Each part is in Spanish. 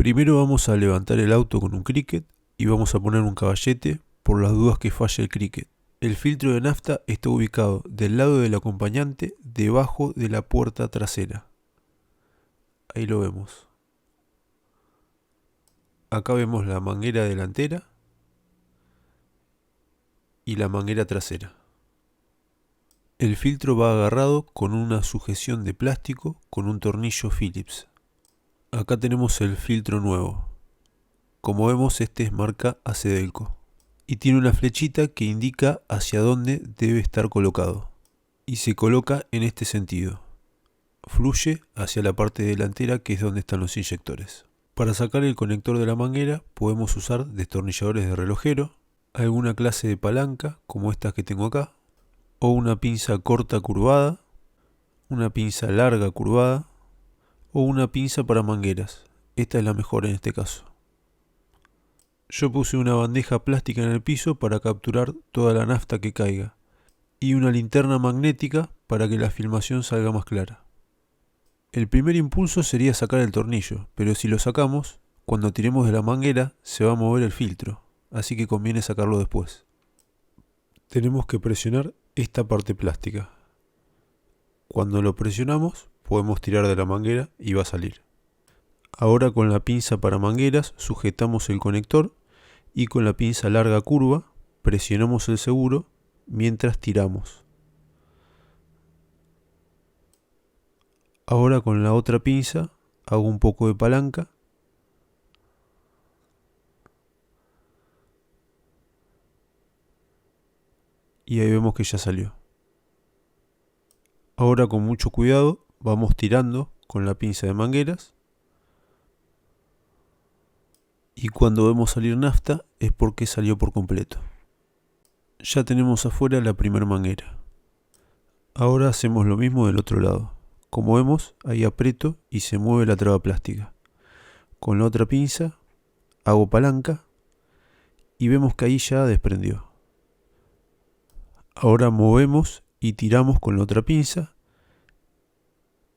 Primero vamos a levantar el auto con un cricket y vamos a poner un caballete por las dudas que falle el cricket. El filtro de nafta está ubicado del lado del acompañante debajo de la puerta trasera. Ahí lo vemos. Acá vemos la manguera delantera y la manguera trasera. El filtro va agarrado con una sujeción de plástico con un tornillo Phillips. Acá tenemos el filtro nuevo. Como vemos, este es marca Acedelco y tiene una flechita que indica hacia dónde debe estar colocado y se coloca en este sentido. Fluye hacia la parte delantera, que es donde están los inyectores. Para sacar el conector de la manguera podemos usar destornilladores de relojero, alguna clase de palanca como estas que tengo acá, o una pinza corta curvada, una pinza larga curvada o una pinza para mangueras. Esta es la mejor en este caso. Yo puse una bandeja plástica en el piso para capturar toda la nafta que caiga y una linterna magnética para que la filmación salga más clara. El primer impulso sería sacar el tornillo, pero si lo sacamos, cuando tiremos de la manguera se va a mover el filtro, así que conviene sacarlo después. Tenemos que presionar esta parte plástica. Cuando lo presionamos, podemos tirar de la manguera y va a salir. Ahora con la pinza para mangueras sujetamos el conector y con la pinza larga curva presionamos el seguro mientras tiramos. Ahora con la otra pinza hago un poco de palanca y ahí vemos que ya salió. Ahora con mucho cuidado vamos tirando con la pinza de mangueras y cuando vemos salir nafta es porque salió por completo. Ya tenemos afuera la primera manguera. Ahora hacemos lo mismo del otro lado. Como vemos, ahí aprieto y se mueve la traba plástica. Con la otra pinza hago palanca y vemos que ahí ya desprendió. Ahora movemos y tiramos con la otra pinza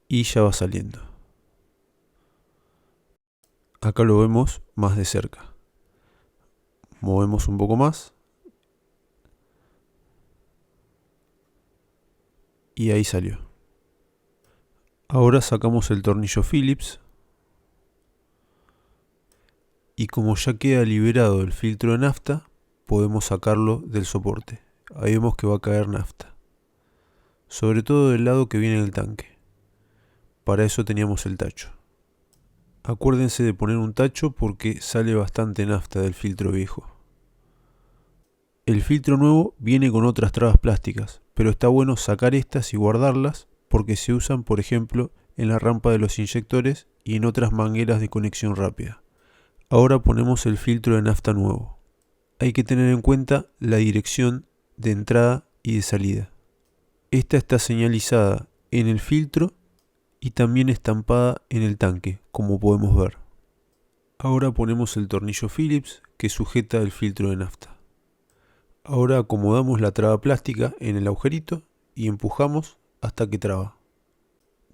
y ya va saliendo. Acá lo vemos más de cerca. Movemos un poco más y ahí salió. Ahora sacamos el tornillo Phillips y como ya queda liberado el filtro de nafta, podemos sacarlo del soporte. Ahí vemos que va a caer nafta, sobre todo del lado que viene del tanque. Para eso teníamos el tacho. Acuérdense de poner un tacho porque sale bastante nafta del filtro viejo. El filtro nuevo viene con otras trabas plásticas, pero está bueno sacar estas y guardarlas porque se usan, por ejemplo, en la rampa de los inyectores y en otras mangueras de conexión rápida. Ahora ponemos el filtro de nafta nuevo. Hay que tener en cuenta la dirección de entrada y de salida. Esta está señalizada en el filtro y también estampada en el tanque, como podemos ver. Ahora ponemos el tornillo Phillips que sujeta el filtro de nafta. Ahora acomodamos la traba plástica en el agujerito y empujamos hasta que traba.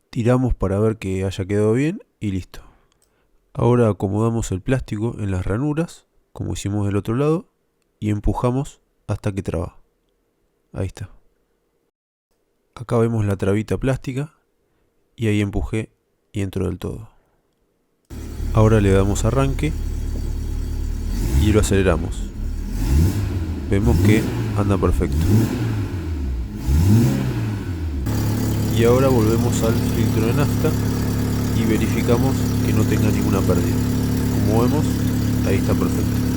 Tiramos para ver que haya quedado bien y listo. Ahora acomodamos el plástico en las ranuras, como hicimos del otro lado, y empujamos hasta que traba. Ahí está. Acá vemos la trabita plástica y ahí empujé y entró del todo. Ahora le damos arranque y lo aceleramos. Vemos que anda perfecto. Y ahora volvemos al filtro de nafta y verificamos que no tenga ninguna pérdida. Como vemos, ahí está perfecto.